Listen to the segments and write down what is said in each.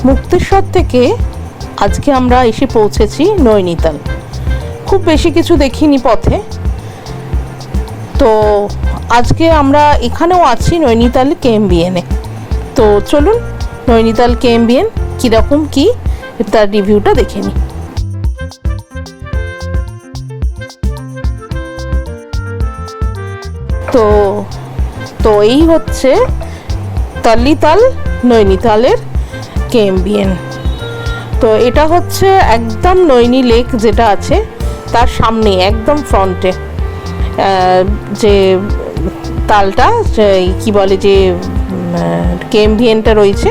মুক্তেশ্বর থেকে আজকে আমরা এসে পৌঁছেছি নৈনিতাল। খুব বেশি কিছু দেখিনি পথে, তো আজকে আমরা এখানেও আছি নৈনিতাল KMVN-এ। তো চলুন নৈনিতাল KMVN কীরকম কী তার রিভিউটা দেখে নিই। তো তো এই হচ্ছে তাল্লিতাল নৈনিতালের KMVN। তো এটা হচ্ছে একদম নৈনি লেক যেটা আছে তার সামনে একদম ফ্রন্টে যে তালটা কি বলে যে KMVN-টা রয়েছে,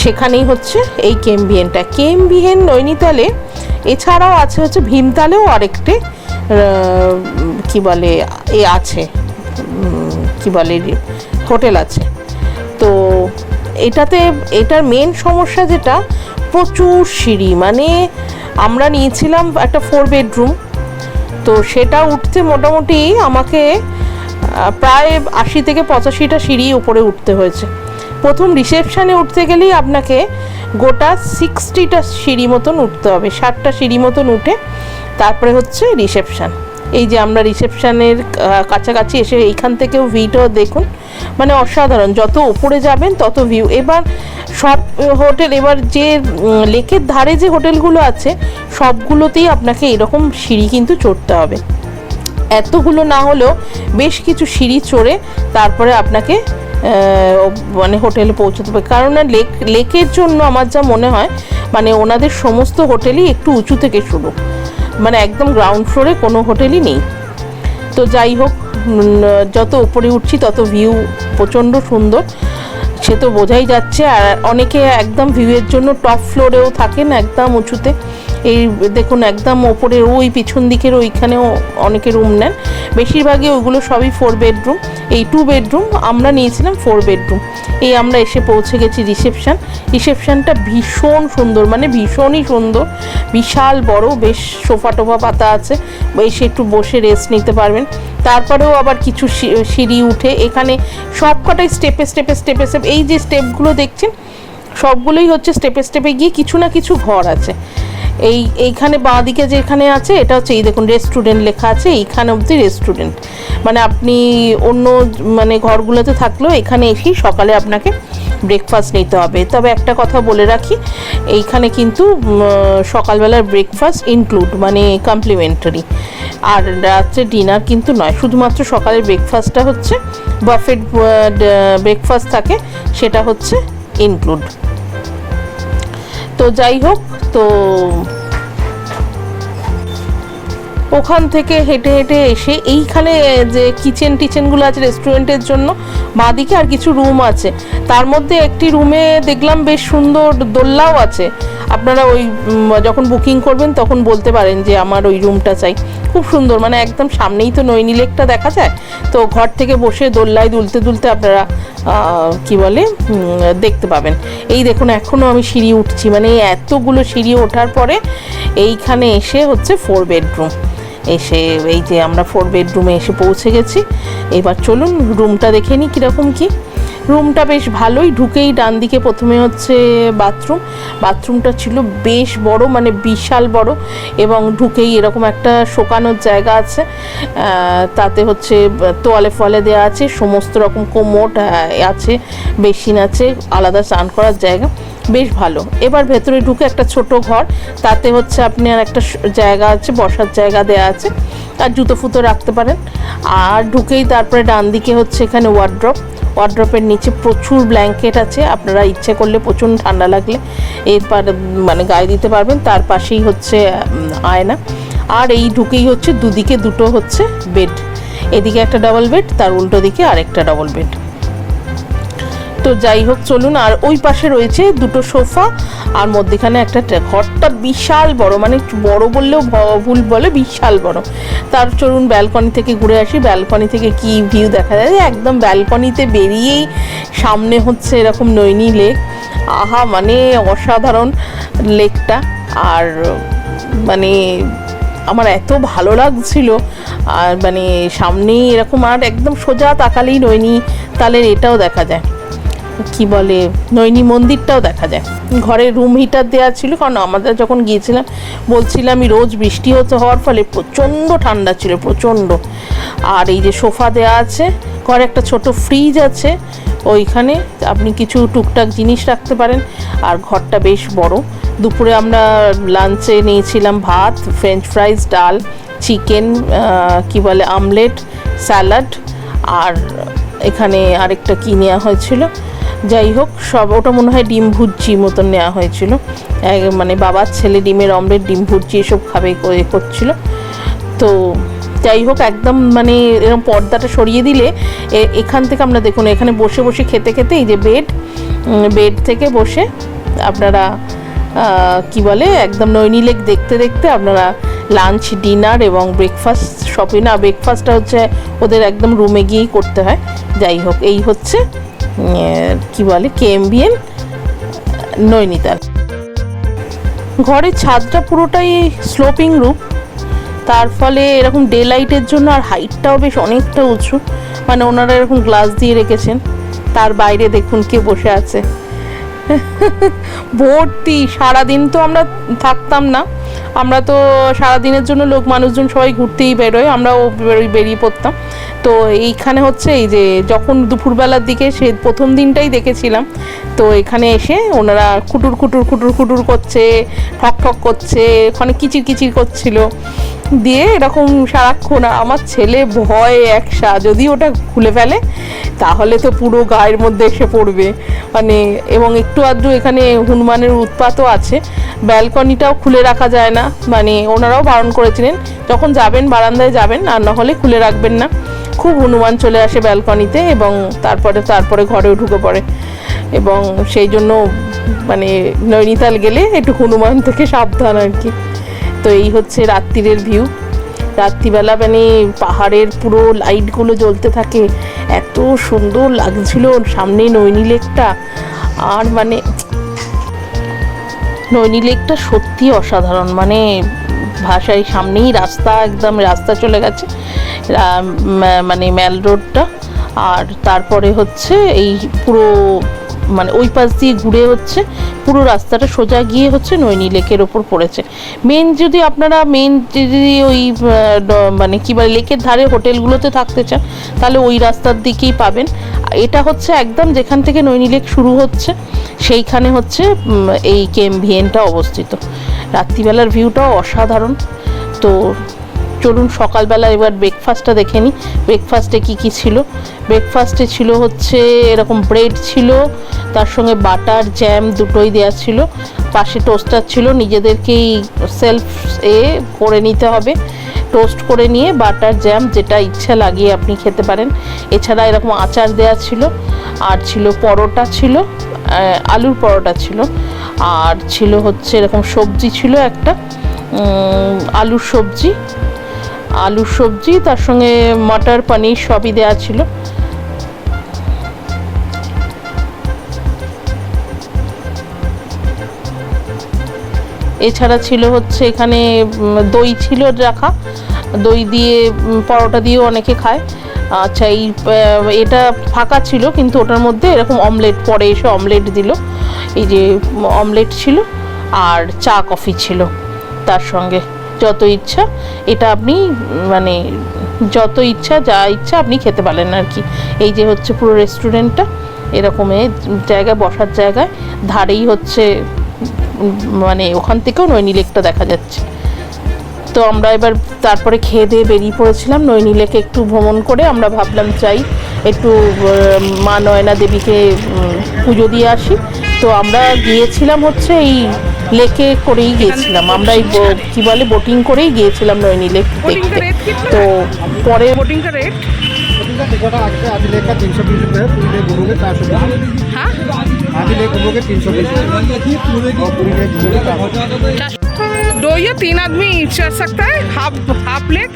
সেখানেই হচ্ছে এই KMVN-টা। KMVN নৈনিতালে এছাড়াও আছে হচ্ছে ভীমতালেও আরেকটি কি বলে আছে, কি বলে হোটেল আছে। তো এটার মেন সমস্যা যেটা প্রচুর সিঁড়ি, মানে আমরা নিয়েছিলাম একটা 4 বেডরুম, তো সেটা উঠতে মোটামুটি আমাকে প্রায় 80 থেকে 85টা সিঁড়ি উপরে উঠতে হয়েছে। প্রথম রিসেপশানে উঠতে গেলেই আপনাকে গোটা 60টা সিঁড়ি মতন উঠতে হবে, 60টা সিঁড়ি মতন উঠে তারপরে হচ্ছে রিসেপশান। এই যে আমরা রিসেপশানের কাছাকাছি এসে এইখান থেকেও ভিউটাও দেখুন, মানে অসাধারণ। যত উপরে যাবেন তত ভিউ। এবার সব হোটেল, এবার যে লেকের ধারে যে হোটেলগুলো আছে সবগুলোতেই আপনাকে এরকম সিঁড়ি কিন্তু চড়তে হবে। এতগুলো না হলেও বেশ কিছু সিঁড়ি চড়ে তারপরে আপনাকে মানে হোটেলে পৌঁছতে হবে। কারণ লেকের জন্য আমার যা মনে হয় মানে ওনাদের সমস্ত হোটেলই একটু উঁচু থেকে শুরু, মানে একদম গ্রাউন্ড ফ্লোরে কোনো হোটেলই নেই। তো যাই হোক, যত উপরে উঠছি তত ভিউ প্রচণ্ড সুন্দর, সে তো বোঝাই যাচ্ছে। আর অনেকে একদম ভিউয়ের জন্য টপ ফ্লোরেও থাকেন একদম উঁচুতে। এই দেখুন একদম ওপরে ওই পিছন দিকের ওইখানেও অনেকে রুম নেন, বেশিরভাগই ওইগুলো সবই 4 বেডরুম। এই 2 বেডরুম, আমরা নিয়েছিলাম 4 বেডরুম। এই আমরা এসে পৌঁছে গেছি রিসেপশানটা ভীষণ সুন্দর, মানে ভীষণই সুন্দর, বিশাল বড়, বেশ সোফা টোফা পাতা আছে, এসে একটু বসে রেস্ট নিতে পারবেন। তারপরেও আবার কিছু সিঁড়ি উঠে এখানে সব কটাই স্টেপে এই যে স্টেপগুলো দেখছেন সবগুলোই হচ্ছে স্টেপে গিয়ে কিছু না কিছু ঘর আছে। এইখানে বাঁ দিকে যেখানে আছে এটা হচ্ছে এই দেখুন রেস্টুরেন্ট লেখা আছে, এইখানে অবধি রেস্টুরেন্ট। মানে আপনি অন্য মানে ঘরগুলোতে থাকলেও এখানে এসেই সকালে আপনাকে ব্রেকফাস্ট নিতে হবে। তবে একটা কথা বলে রাখি, এইখানে কিন্তু সকালবেলার ব্রেকফাস্ট ইনক্লুড, মানে কমপ্লিমেন্টারি, আর রাত্রে ডিনার কিন্তু নয়। শুধুমাত্র সকালের ব্রেকফাস্টটা হচ্ছে বাফেট ব্রেকফাস্ট থাকে, সেটা হচ্ছে ইনক্লুড। তো যাই হোক, তো ওখান থেকে হেঁটে এসে এইখানে যে কিচেনগুলো আছে রেস্টুরেন্টের জন্য বাঁদিকে আর কিছু রুম আছে। তার মধ্যে একটি রুমে দেখলাম বেশ সুন্দর দোলনাও আছে। আপনারা ওই যখন বুকিং করবেন তখন বলতে পারেন যে আমার ওই রুমটা চাই। খুব সুন্দর, মানে একদম সামনেই তো নৈনি লেকটা দেখা যায়, তো ঘর থেকে বসে দোলনায় দুলতে আপনারা কি বলে দেখতে পাবেন। এই দেখুন এখনও আমি সিঁড়ি উঠছি, মানে এতগুলো সিঁড়ি ওঠার পরে এইখানে এসে হচ্ছে 4 বেডরুম। এসে এই যে আমরা 4 বেডরুমে এসে পৌঁছে গেছি। এবার চলুন রুমটা দেখে নিই কীরকম কী। রুমটা বেশ ভালোই। ঢুকেই ডান দিকে প্রথমে হচ্ছে বাথরুমটা ছিল বেশ বড়, মানে বিশাল বড়, এবং ঢুকেই এরকম একটা শোকানোর জায়গা আছে, তাতে হচ্ছে তোয়ালে দেওয়া আছে, সমস্ত রকম কোমোড আছে, বেসিন আছে, আলাদা স্নান করার জায়গা, বেশ ভালো। এবার ভেতরে ঢুকে একটা ছোট ঘর, তাতে হচ্ছে আপনি আর একটা জায়গা আছে, বসার জায়গা দেওয়া আছে, আর জুতো ফুতো রাখতে পারেন। আর ঢুকেই তারপরে ডান দিকে হচ্ছে এখানে ওয়ার্ড্রপের নিচে প্রচুর ব্ল্যাঙ্কেট আছে, আপনারা ইচ্ছে করলে প্রচণ্ড ঠান্ডা লাগলে এরপর মানে গায়ে দিতে পারবেন। তার পাশেই হচ্ছে আয়না। আর এই ঢুকেই হচ্ছে দুদিকে দুটো হচ্ছে বেড, এদিকে একটা ডাবল বেড, তার উল্টো দিকে আরেকটা ডাবল বেড। তো যাই হোক চলুন। আর ওই পাশে রয়েছে দুটো সোফা, আর মধ্যেখানে একটা ঘরটা বিশাল বড়, মানে বড় বললেও ভুল বলে, বিশাল বড়। তার চলুন ব্যালকনি থেকে ঘুরে আসি। ব্যালকনি থেকে কি ভিউ দেখা যায়, একদম ব্যালকনিতে বেরিয়েই সামনে হচ্ছে এরকম নৈনি লেক। আহা, মানে অসাধারণ লেকটা। আর মানে আমার এত ভালো লাগছিল, আর মানে সামনেই এরকম, আর একদম সোজা তাকালেই নৈনিতালের এটাও দেখা যায়, কি বলে নৈনি মন্দিরটাও দেখা যায়। ঘরে রুম হিটার দেওয়া ছিল, কারণ আমাদের যখন গিয়েছিলাম বলছিলাম আমি রোজ বৃষ্টি হওয়ার ফলে প্রচণ্ড ঠান্ডা ছিল, প্রচণ্ড। আর এই যে সোফা দেওয়া আছে, ঘরে একটা ছোট ফ্রিজ আছে, ওইখানে আপনি কিছু টুকটাক জিনিস রাখতে পারেন। আর ঘরটা বেশ বড়। দুপুরে আমরা লাঞ্চে নিয়েছিলাম ভাত, ফ্রেঞ্চ ফ্রাইজ, ডাল, চিকেন, কি বলে আমলেট, স্যালাড, আর এখানে আরেকটা কি নেওয়া হয়েছিল, যাই হোক সব ওটা মনে হয় ডিম ভুর্জি মতন নেওয়া হয়েছিল। মানে বাবার ছেলে ডিমের অমলেট, ডিম ভুর্জি এসব খাবে করছিল। তো যাই হোক একদম মানে এরকম পর্দাটা সরিয়ে দিলে এখান থেকে আমরা দেখুন এখানে বসে বসে খেতে খেতে এই যে বেড থেকে বসে আপনারা কি বলে একদম নৈনি লেক দেখতে দেখতে আপনারা লাঞ্চ, ডিনার এবং ব্রেকফাস্ট, সবই না ব্রেকফাস্টটা হচ্ছে ওদের একদম রুমে গিয়েই করতে হয়। যাই হোক এই হচ্ছে কি বলে KMVN নৈনিতাল। ঘরের ছাদটা পুরোটাই স্লোপিং রুফ, তার ফলে এরকম ডে লাইটের জন্য আর হাইটটাও বেশ অনেকটা উঁচু, মানে ওনারা এরকম গ্লাস দিয়ে রেখেছেন। তার বাইরে দেখুন কে বসে আছে ভর্তি। সারাদিন তো আমরা থাকতাম না, আমরা তো সারাদিনের জন্য মানুষজন সবাই ঘুরতেই বেরোয়, আমরাও বেরিয়ে পড়তাম। তো এইখানে হচ্ছে এই যে যখন দুপুরবেলার দিকে সে প্রথম দিনটাই দেখেছিলাম, তো এখানে এসে ওনারা কুটুর কুটুর করছে, ঠক ঠক করছে, ওখানে কিচির করছিল। দিয়ে এরকম সারাক্ষণ আমার ছেলে ভয় একসা, যদি ওটা খুলে ফেলে তাহলে তো পুরো গায়ের মধ্যে এসে পড়বে মানে। এবং একটু আধটু এখানে হনুমানের উৎপাতও আছে, ব্যালকনিটাও খুলে রাখা যায় না, মানে ওনারাও বারণ করেছিলেন যখন যাবেন বারান্দায় যাবেন আর না হলে খুলে রাখবেন না। খুব হনুমান চলে আসে ব্যালকনিতে এবং তারপরে ঘরেও ঢুকে পড়ে, এবং সেই জন্য মানে নৈনিতাল গেলে একটু হনুমান থেকে সাবধান আর কি। তো এই হচ্ছে রাত্রিরের ভিউ। রাত্রিবেলা মানে পাহাড়ের পুরো লাইটগুলো জ্বলতে থাকে, এত সুন্দর লাগছিল সামনেই নৈনি লেকটা। আর মানে নৈনি লেকটা সত্যি অসাধারণ, মানে ভাষায় সামনেই রাস্তা, একদম রাস্তা চলে গেছে মানে মেল রোডটা। আর তারপরে হচ্ছে এই পুরো মানে ওই পাশ দিয়ে ঘুরে হচ্ছে পুরো রাস্তাটা সোজা গিয়ে হচ্ছে নৈনি লেকের ওপর পড়েছে। যদি আপনারা যদি ওই মানে কী বলে লেকের ধারে হোটেলগুলোতে থাকতে চান তাহলে ওই রাস্তার দিকেই পাবেন। এটা হচ্ছে একদম যেখান থেকে নৈনি লেক শুরু হচ্ছে সেইখানে হচ্ছে এই KMVNটা অবস্থিত। রাত্রিবেলার ভিউটাও অসাধারণ। তো চলুন সকালবেলা এবার ব্রেকফাস্টটা দেখে নিই। ব্রেকফাস্টে কী ছিল? ব্রেকফাস্টে ছিল হচ্ছে এরকম ব্রেড ছিল, তার সঙ্গে বাটার, জ্যাম দুটোই দেওয়া ছিল, পাশে টোস্টার ছিল, নিজেদেরকেই সেলফ করে নিতে হবে। টোস্ট করে নিয়ে বাটার, জ্যাম যেটা ইচ্ছা লাগিয়ে আপনি খেতে পারেন। এছাড়া এরকম আচার দেওয়া ছিল, আর ছিল পরোটা, ছিল আলুর পরোটা ছিল, আর ছিল হচ্ছে এরকম সবজি ছিল একটা আলুর সবজি, তার সঙ্গে মটর, পনির সবই দেওয়া ছিল। এছাড়া ছিল হচ্ছে এখানে দই ছিল রাখা, দই দিয়ে পরোটা দিয়েও অনেকে খায়। আচ্ছা এটা ফাঁকা ছিল, কিন্তু ওটার মধ্যে এরকম অমলেট, পরে এসে অমলেট দিল। এই যে অমলেট ছিল আর চা কফি ছিল তার সঙ্গে। যত ইচ্ছা এটা আপনি মানে যত ইচ্ছা যা ইচ্ছা আপনি খেতে পারেন আর কি। এই যে হচ্ছে পুরো রেস্টুরেন্টটা, এরকমের জায়গায় বসার জায়গায় ধারেই হচ্ছে মানে ওখান থেকেও নৈনি লেকটা দেখা যাচ্ছে। তো আমরা এবার তারপরে খেয়ে দিয়ে বেরিয়ে পড়েছিলাম নৈনি লেকে একটু ভ্রমণ করে। আমরা ভাবলাম চাই একটু মা নয়না দেবীকে পুজো দিয়ে আসি। তো আমরা গিয়েছিলাম হচ্ছে এই লেকে করেই গিয়েছিলাম, আমরা এই কী বলে বোটিং করেই গিয়েছিলাম নৈনি লেক দেখতে। তো পরে बोटिंग का रेट आधी लेक का 320 रुपये है, पूरी लेक घूमोगे 420। हाँ आधी लेक घूमोगे 320 और पूरी लेक घूमोगे 420। 2 या 3 आदमी चढ़ सकता है हाफ लेक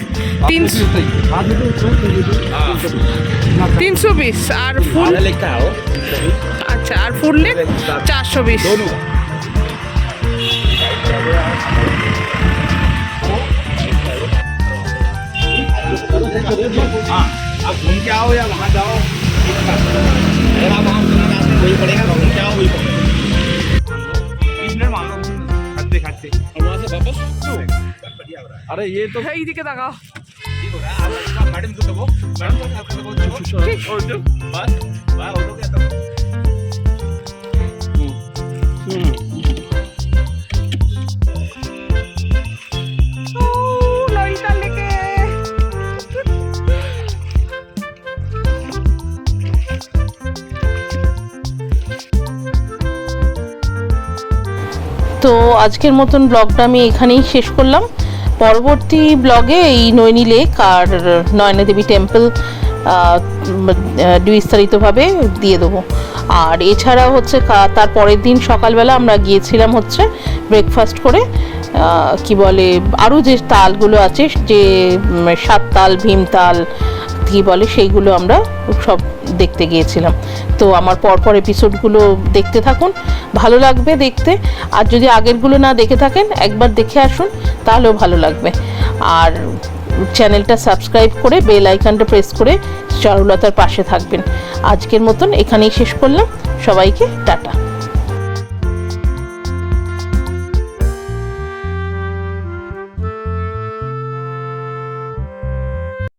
320 और फुल लेक का हो। अच्छा और फुल लेक 420 दोनों। हाँ आप घूम के आओ या वहाँ जाओ। अरे ये तो এইদিকে তাকাও। নৈনিতাল লেকে। তো আজকের মতন ব্লগটা আমি এখানেই শেষ করলাম। পরবর্তী ব্লগে এই নৈনি লেক আর নয়না দেবী টেম্পল বিস্তারিতভাবে দিয়ে দেবো। আর এছাড়া হচ্ছে তার পরের দিন সকালবেলা আমরা গিয়েছিলাম হচ্ছে ব্রেকফাস্ট করে কি বলে আরও যে তালগুলো আছে, যে সাত তাল ভীমতাল কি বলে, সেইগুলো আমরা সব দেখতে গিয়েছিলাম। তো আমার পরপর এপিসোডগুলো দেখতে থাকুন, ভালো লাগবে দেখতে। আর যদি আগেরগুলো না দেখে থাকেন একবার দেখে আসুন, তাহলেও ভালো লাগবে। আর চ্যানেলটা সাবস্ক্রাইব করে বেল আইকনটা প্রেস করে চারুলতার পাশে থাকবেন। আজকের মতন এখানেই শেষ করলাম। সবাইকে টাটা।